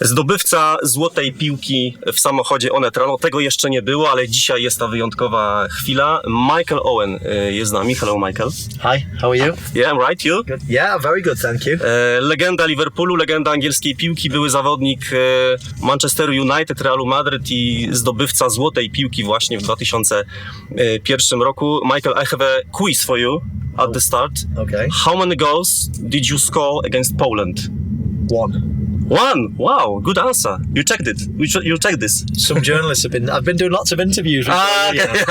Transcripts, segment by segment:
Zdobywca Złotej Piłki w samochodzie Onet Rano. Tego jeszcze nie było, ale dzisiaj jest ta wyjątkowa chwila. Michael Owen jest z nami. Hello, Michael. Hi, how are you? Yeah, I'm right. You? Good. Yeah, very good, thank you. Legenda Liverpoolu, legenda angielskiej piłki, były zawodnik Manchesteru United, Realu Madryt i zdobywca Złotej Piłki właśnie w 2001 roku. Michael, I have a quiz for you at the start. Okay. How many goals did you score against Poland? One. Wow, good answer. You checked it. You checked this. Some journalists I've been doing lots of interviews. Okay.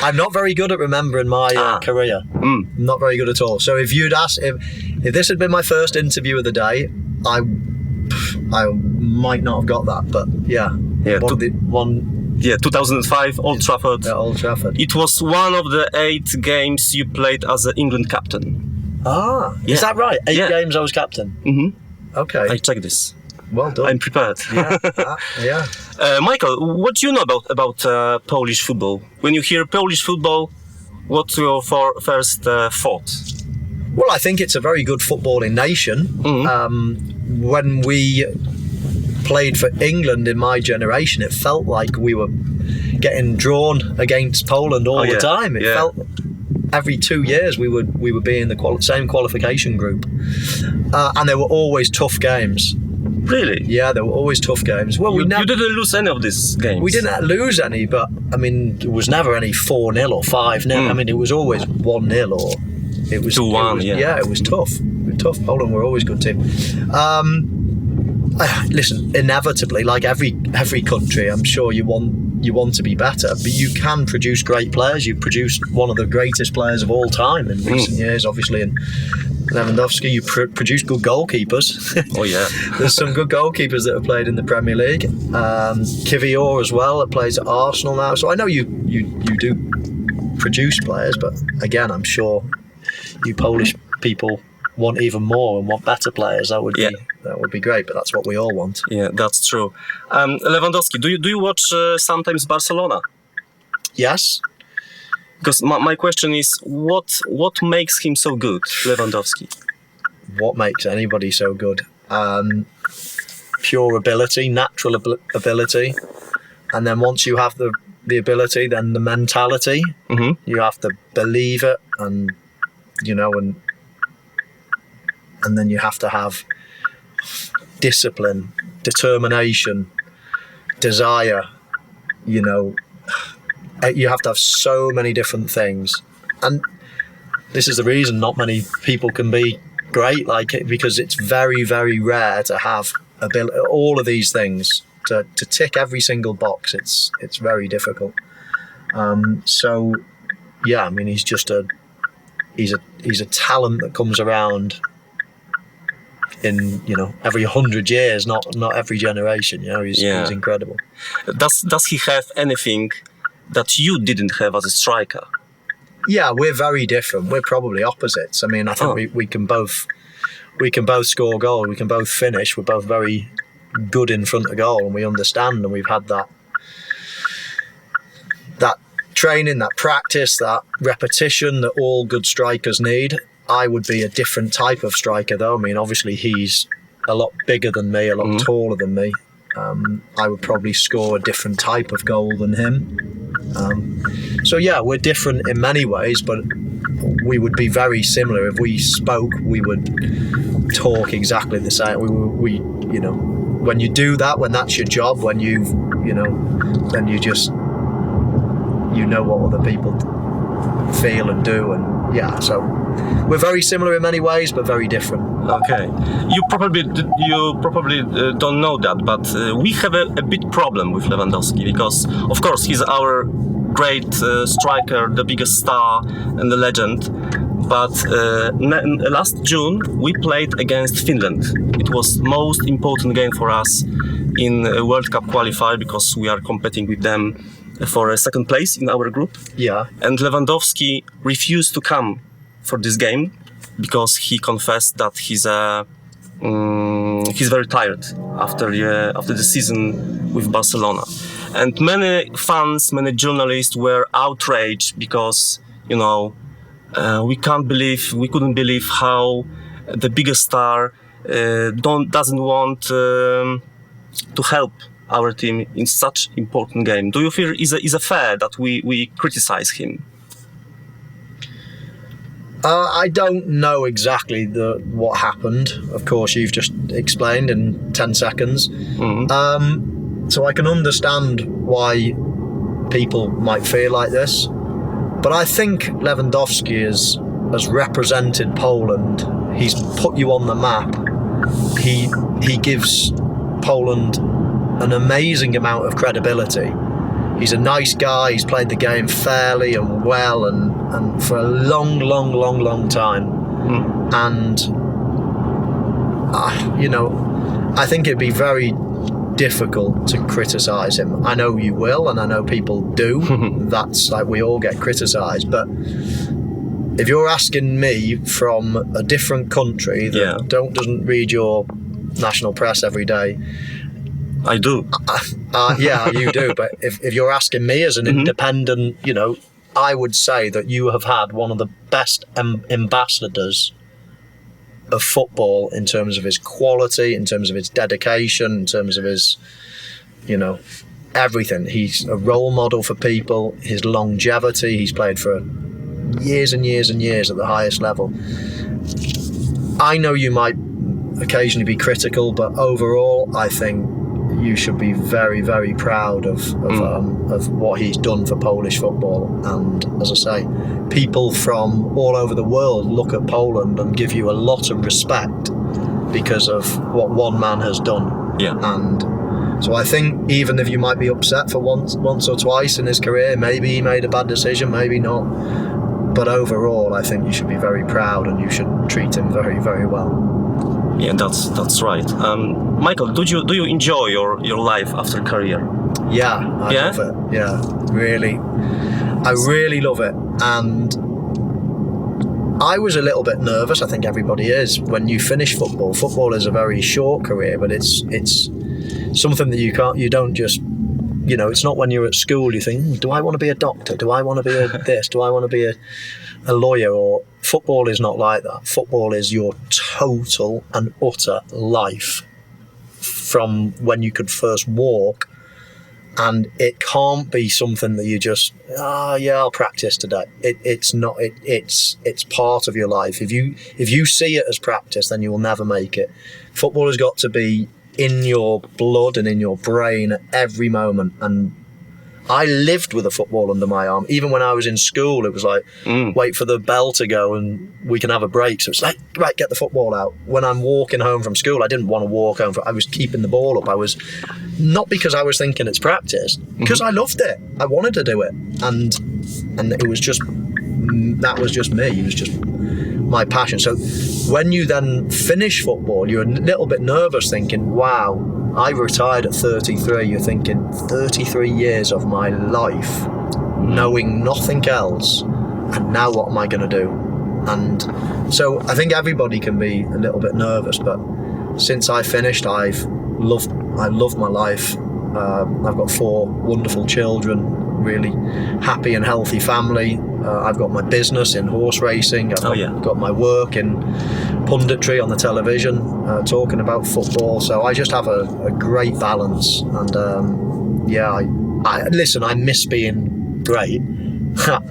I'm not very good at remembering my career. Not very good at all. So if you'd asked, if this had been my first interview of the day, I might not have got that, but yeah. 2005, Old Trafford. Yeah, Old Trafford. It was one of the 8 games you played as an England captain. Is that right? 8 games I was captain? Mm-hmm. Okay. I checked this. Well done. I'm prepared. Yeah. Michael, what do you know about Polish football? When you hear Polish football, what's your first thought? Well, I think it's a very good footballing nation. Mm-hmm. When we played for England in my generation, it felt like we were getting drawn against Poland all the time. It felt every 2 years we would be in the same qualification group, and there were always tough games. Really? Yeah, there were always tough games. Well, you didn't lose any of these games. We didn't lose any, but I mean, there was never any 4-0 or 5-0. I mean, it was always 1-0 or it was 2-1. Yeah, it was tough. It was tough. Poland were always a good team. Listen, inevitably, like every country, I'm sure you want to be better, but you can produce great players. You've produced one of the greatest players of all time in recent years, obviously, in Lewandowski. You produce good goalkeepers. Oh yeah. There's some good goalkeepers that have played in the Premier League. Kivior as well, that plays at Arsenal now. So I know you do produce players, but again, I'm sure you Polish people want even more and want better players. That would be great, but that's what we all want. Yeah, that's true. Lewandowski, do you watch sometimes Barcelona? Yes. Because my question is, what makes him so good, Lewandowski? What makes anybody so good? Pure ability, natural ability, and then once you have the ability, then the mentality. Mm-hmm. You have to believe it, and and then you have to have discipline, determination, desire. You have to have so many different things, and this is the reason not many people can be great like it, because it's very, very rare to have all of these things to tick every single box. It's very difficult. So yeah, I mean, he's a talent that comes around in every 100 years, not every generation. He's incredible. Does he have anything that you didn't have as a striker? Yeah, we're very different. We're probably opposites. I mean, I think we can both score goals. We can both finish. We're both very good in front of goal, and we understand, and we've had that training, that practice, that repetition that all good strikers need. I would be a different type of striker, though. I mean, obviously he's a lot bigger than me, a lot taller than me. I would probably score a different type of goal than him. So yeah, we're different in many ways, but we would be very similar. If we spoke, we would talk exactly the same. We when you do that, when that's your job, when then you just what other people feel and do, and so we're very similar in many ways, but very different. Okay, you probably don't know that, but we have a big problem with Lewandowski, because of course he's our great striker, the biggest star and the legend. But last June we played against Finland. It was most important game for us in World Cup qualifier, because we are competing with them for a second place in our group. Yeah. And Lewandowski refused to come for this game because he confessed that he's very tired after the season with Barcelona. And many fans, many journalists were outraged because we couldn't believe how the biggest star doesn't want to help our team in such important game. Do you feel is a fair that we criticize him? I don't know exactly what happened. Of course, you've just explained in 10 seconds. So I can understand why people might feel like this. But I think Lewandowski has represented Poland. He's put you on the map. He gives Poland an amazing amount of credibility. He's a nice guy. He's played the game fairly and well and for a long time. And, I think it'd be very difficult to criticise him. I know you will, and I know people do. That's like we all get criticised. But if you're asking me from a different country that doesn't read your national press every day, I do. Yeah, you do. But if you're asking me as an independent, I would say that you have had one of the best ambassadors of football in terms of his quality, in terms of his dedication, in terms of his, everything. He's a role model for people, his longevity. He's played for years and years and years at the highest level. I know you might occasionally be critical, but overall, I think you should be very, very proud of what he's done for Polish football. And as I say, people from all over the world look at Poland and give you a lot of respect because of what one man has done. Yeah. And so I think even if you might be upset for once or twice in his career, maybe he made a bad decision, maybe not. But overall, I think you should be very proud and you should treat him very, very well. Yeah, that's right. Michael, do you enjoy your life after career? Yeah, I love it. Yeah, really. I really love it. And I was a little bit nervous, I think everybody is, when you finish football. Football is a very short career, but it's something that you don't just, it's not when you're at school you think, do I want to be a doctor? Do I want to be a this? Do I want to be a lawyer? Or football is not like that. Football is your total and utter life from when you could first walk, and it can't be something that you just I'll practice today. It's not. It's part of your life. If you see it as practice, then you will never make it. Football has got to be in your blood and in your brain at every moment. And I lived with a football under my arm. Even when I was in school, it was like, wait for the bell to go and we can have a break. So it's like, right, get the football out. When I'm walking home from school, I didn't want to walk home. I was keeping the ball up. I was, not because I was thinking it's practice, because I loved it. I wanted to do it. And it was just, that was just me. It was just my passion. So when you then finish football, you're a little bit nervous thinking, wow, I retired at 33. You're thinking 33 years of my life, knowing nothing else, and now what am I going to do? And so I think everybody can be a little bit nervous, but since I finished, I loved my life. I've got 4 wonderful children, really happy and healthy family. I've got my business in horse racing. I've got my work in punditry on the television, talking about football. So I just have a great balance. And I miss being great.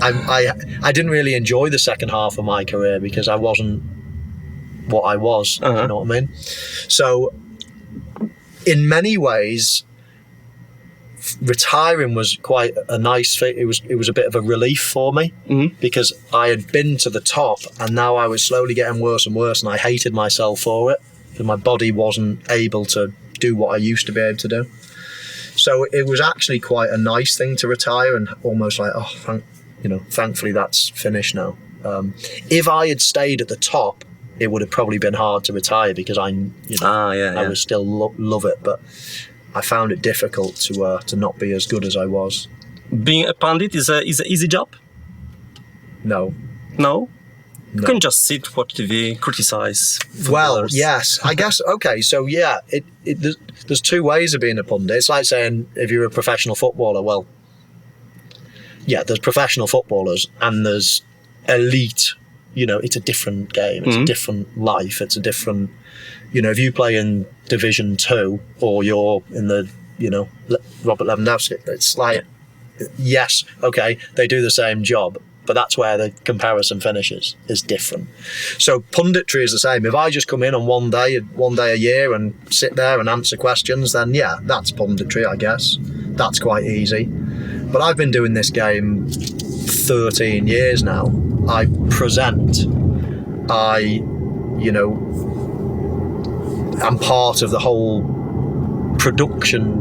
I didn't really enjoy the second half of my career because I wasn't what I was. You know what I mean? So in many ways, retiring was quite a nice thing. It was a bit of a relief for me because I had been to the top and now I was slowly getting worse and worse, and I hated myself for it because my body wasn't able to do what I used to be able to do. So it was actually quite a nice thing to retire and almost like, thankfully that's finished now. If I had stayed at the top, it would have probably been hard to retire because I would still love it, but I found it difficult to not be as good as I was. Being a pundit is an easy job? No. No? You can just sit, watch TV, criticize footballers. Well, yes, I guess. Okay, so yeah, there's 2 ways of being a pundit. It's like saying if you're a professional footballer, well, yeah, there's professional footballers and there's elite. It's a different game. It's a different life. It's a different. if you play in Division 2 or you're in the, Robert Lewandowski, it's like, yes, okay, they do the same job, but that's where the comparison finishes, is different. So punditry is the same. If I just come in on one day a year and sit there and answer questions, then yeah, that's punditry, I guess. That's quite easy. But I've been doing this game 13 years now. I present, I'm part of the whole production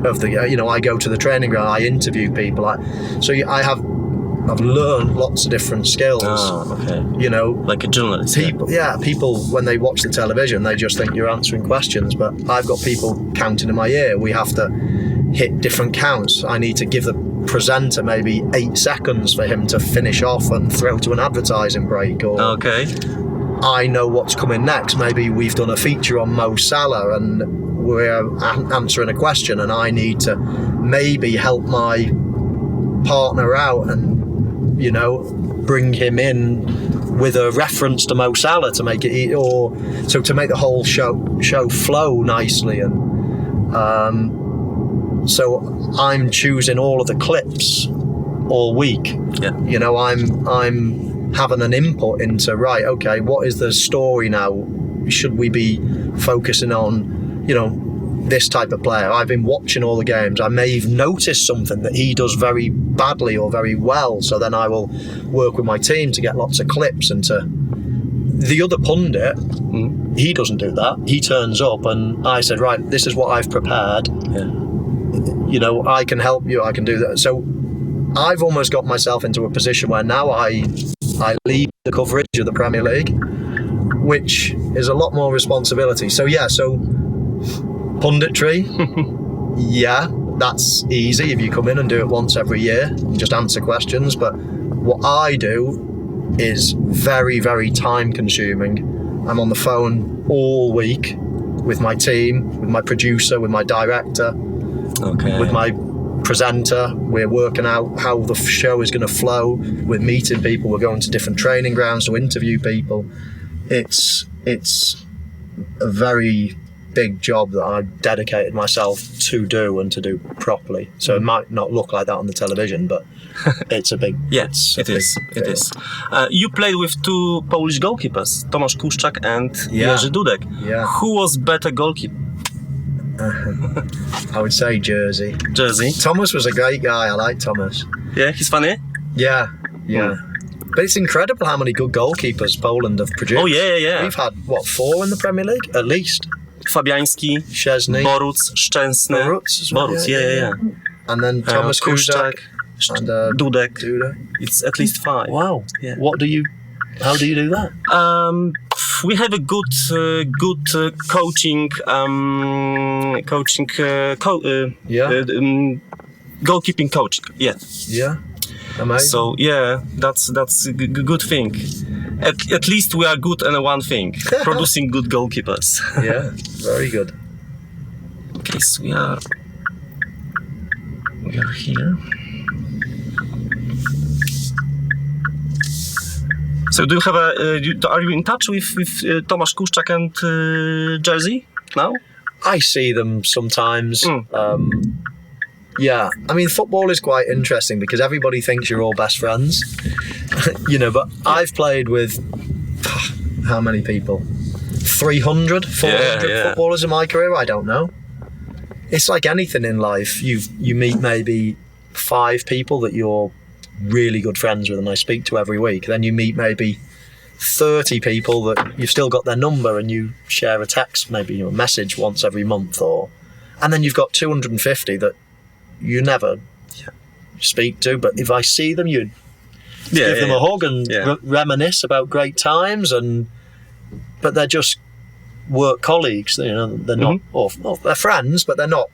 of the, I go to the training ground, I interview people. I've learned lots of different skills. Oh, okay. Like a journalist. People, when they watch the television, they just think you're answering questions, but I've got people counting in my ear. We have to hit different counts. I need to give the presenter maybe 8 seconds for him to finish off and throw to an advertising break. Or okay. I know what's coming next. Maybe we've done a feature on Mo Salah and we're answering a question, and I need to maybe help my partner out and bring him in with a reference to Mo Salah to make it or so to make the whole show flow nicely. And so I'm choosing all of the clips all week. Yeah. I'm having an input into, right, okay, what is the story now? Should we be focusing on this type of player? I've been watching all the games. I may have noticed something that he does very badly or very well, so then I will work with my team to get lots of clips. And to the other pundit, he doesn't do that. He turns up and I said, right, this is what I've prepared. I can help you, I can do that. So I've almost got myself into a position where now I lead the coverage of the Premier League, which is a lot more responsibility. So punditry, yeah, that's easy if you come in and do it once every year and just answer questions. But what I do is very, very time consuming. I'm on the phone all week with my team, with my producer, with my director, with my presenter. We're working out how the show is going to flow. We're meeting people. We're going to different training grounds to interview people. It's a very big job that I dedicated myself to do and to do properly. So it might not look like that on the television, but it's a big... Yes, it is. You played with 2 Polish goalkeepers, Tomasz Kuszczak and Jerzy Dudek. Yeah. Who was better goalkeeper? I would say Jerzy. Thomas was a great guy. I like Thomas. Yeah, he's funny? Yeah. But it's incredible how many good goalkeepers Poland have produced. Oh, yeah. We've had, 4 in the Premier League? At least. Fabiański, Szczęsny, Boruc, Szczęsny. Boruc, yeah. And then Thomas Kuszczak and Dudek. It's at least 5. Wow. Yeah. How do you do that? We have a good coaching goalkeeping coaching. Yeah. Yeah. Amazing. So yeah, that's a good thing. At least we are good in one thing, producing good goalkeepers. Yeah, very good. Okay, so we are here. So do you have are you in touch with Tomasz Kuszczak and Jerzy now? I see them sometimes. Yeah, I mean, football is quite interesting because everybody thinks you're all best friends, but I've played with, how many people? 300, 400 footballers in my career, I don't know. It's like anything in life. You meet maybe 5 people that you're really good friends with and I speak to every week. Then you meet maybe 30 people that you've still got their number and you share a text, maybe a message once every month, and then you've got 250 that you never speak to, but if I see them, you give them a hug and reminisce about great times. But they're just work colleagues. They're not, or they're friends, but they're not.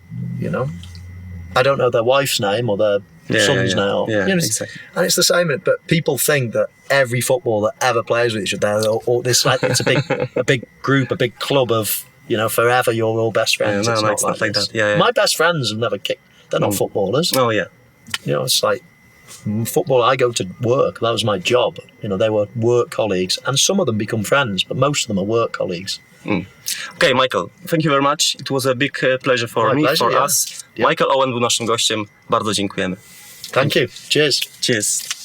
I don't know their wife's name or their son's name. Exactly. And it's the same. But people think that every footballer ever plays with each other, or it's a big group, a big club of forever. You're all best friends. Yeah, it's not like that. My best friends have never kicked. They're not footballers. Oh yeah. It's like Football, I go to work. That was my job. They were work colleagues, and some of them become friends, but most of them are work colleagues. Okay, Michael, thank you very much. It was a big pleasure for me, for us. Yeah. Michael Owen był naszym gościem. Bardzo dziękujemy. Thank you. Cheers. Cheers.